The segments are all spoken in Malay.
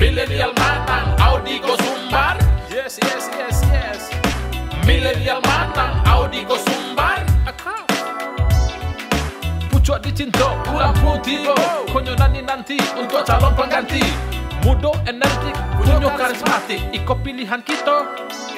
Milenial matang, Audi go sumbar. Yes, yes, yes, yes. Milenial matang, Audi go sumbar. Pucuk dicinta, ulang putih. Konyo nanti untuk calon pengganti. Muda, energik, kunyo karismatik. Iko pilihan kita.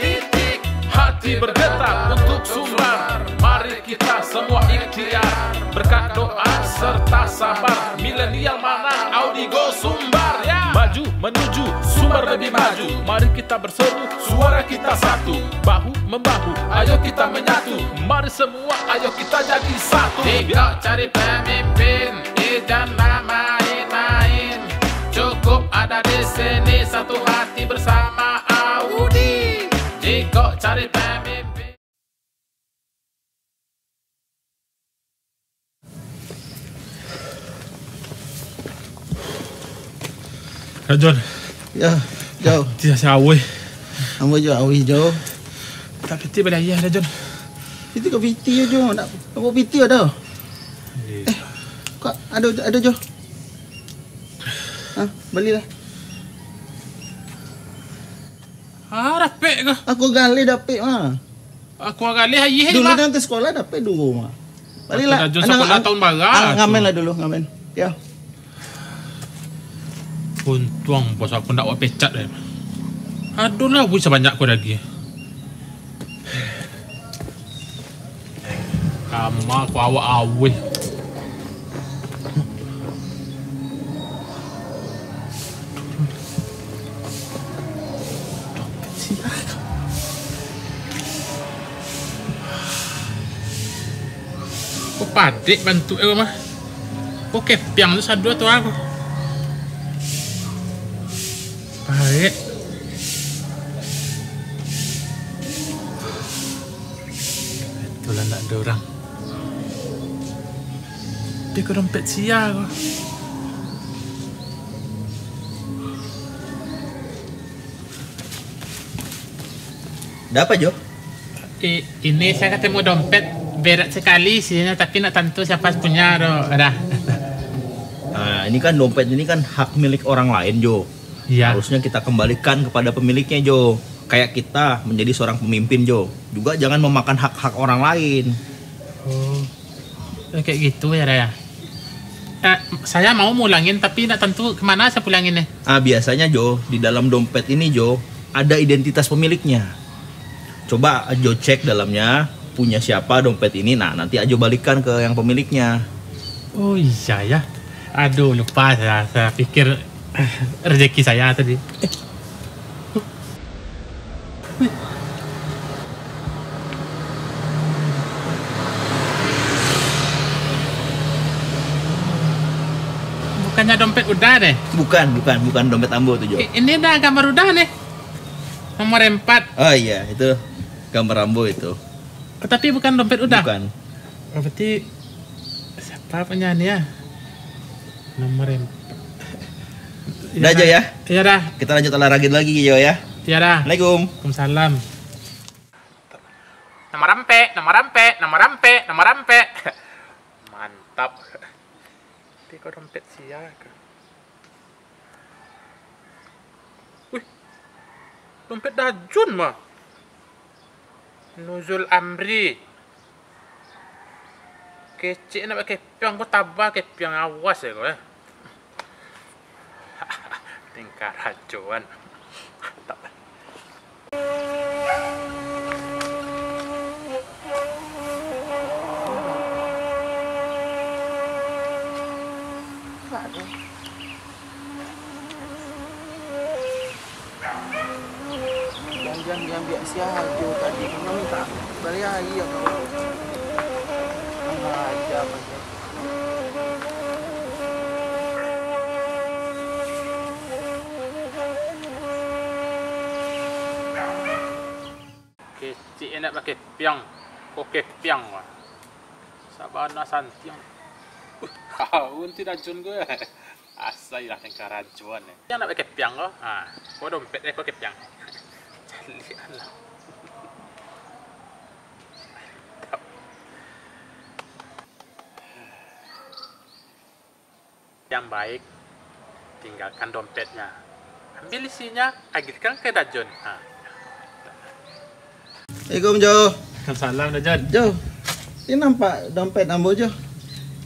Titik. Hati bergetar untuk sumbar. Mari kita semua ikhtiar. Berkat doa serta sabar. Milenial mana Audi go sumbar ya. Maju menuju sumber lebih maju. Mari kita berseru, suara kita satu. Bahu membahu, ayo kita menyatu. Mari semua, ayo kita jadi satu. Tidak cari pemimpin, jangan main-main. Cukup ada di sini satu hati bersama Audi. Jika cari pemimpin. Rajon. Ya, jauh. Tidak sawih. Amba jauh jauh. Tak piti pada ayah Rajon. Piti kau piti je, nak apa piti ada? Kau ada je. Belilah. Dapet ke? Aku gali dapat Aku gali ayah ni dulu mah. nanti sekolah dapat dulu mah. Balilah. Rajon sekolah tahun barat. Ngamen lah dulu, ngamen. Ya. Untung bos aku nak buat pecat dah. Aduh lah, bisa banyak aku lagi. Kamu aku awak awih. Kau padik bantu aku mah. Kau kepiang tu sadu tu aku. Baik. Itulah nak ada orang. Dia ke dompet sia aku. Ada apa, Jo? Ini saya ketemu dompet berat sekali sih, tapi nak tentu siapa punya dah. Nah, ini kan dompet ini kan hak milik orang lain, Jo. Iya. Harusnya kita kembalikan kepada pemiliknya, Jo. Kayak kita menjadi seorang pemimpin, Jo. Juga jangan memakan hak-hak orang lain. Oh, kayak gitu ya, Raya. Saya mau mulangin, tapi nak tentu kemana saya pulanginnya? Biasanya, Jo, di dalam dompet ini, Jo, ada identitas pemiliknya. Coba Ajo cek dalamnya, punya siapa dompet ini. Nah, nanti Ajo balikan ke yang pemiliknya. Oh iya ya. Aduh, lupa saya pikir rezeki saya tadi. Bukannya dompet udah deh? Bukan dompet Ambo tuh, Jo. Ini udah gambar udah nih. Nomor 4. Oh iya, itu gambar Ambo itu. Tapi bukan dompet udah? Bukan. Oh, berarti siapa penyanyi ya? Nomor 4. Udah aja ya. Iya dah. Kita lanjut olahraga lagi, Jo ya. Iya dah. Assalamualaikum. Waalaikumsalam. Nomor rampe. Mantap. Tapi kok dompet siapa? Wih, dompet Dajun mah. Nuzul Amri. Kecik nak pakai kepiang, kau tabah kepiang, awas ya kau ya. Tingkah racuan. Tak. Jangan biasa aja tadi. Kamu minta balik lagi ya kau. Aja macam. Kecik nak pakai piang, kau kepiang wah. Sabana santiang. Kau tidak Dajun gue. Asal lah tingkah racuan ya. Yang nak pakai piang kau, kau dompet kau kepiang. Lihat lah. Yang baik tinggalkan dompetnya. Ambil isinya, agihkan ke Dajon. Assalamualaikum Jo. Salam Dajon. Jo, ini nampak dompet Ambo Jo.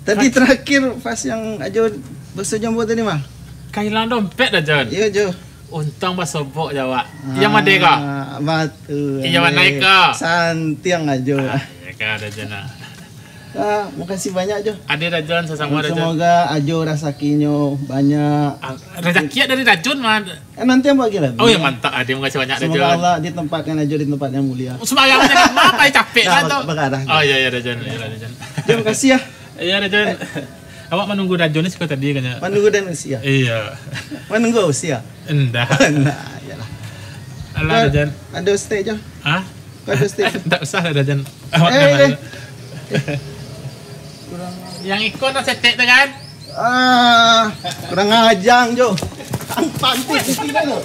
Tadi terakhir pas yang Ajo besok jambut tadi mah. Kehilangan dompet Dajon. Iya Jo. Untung basobok jawab. Yang mana ka? Betul. Iya naik ka. Santiang Ajo. Ya ka Dajon. Makasih banyak Jo. Ada Dajon sesama Dajon. Semoga Ajo rezekinya banyak. Rezeki dari Dajon mah. Nanti yang bagi lagi. Oh ya mantap, ada makasih banyak Dajon. Semoga Allah ditempatkan Ajo di tempat yang mulia. Semayangnya kenapa capek kan tuh? Begadang. Oh iya Dajon, iya Dajon. Terima kasih ya. Iya Dajon. Awak menunggu Dajon ini sekolah tadi kan? Menunggu dan usia. Iya. Menunggu usia. Endah. Nah, iyalah. Alah Dajon. Ada stay Jo. Hah? Ada stay. Tak usah Dajon. Awak yang ikut nak setek tu kan? Kurang ajang Jo. Ang pantik di sini lo.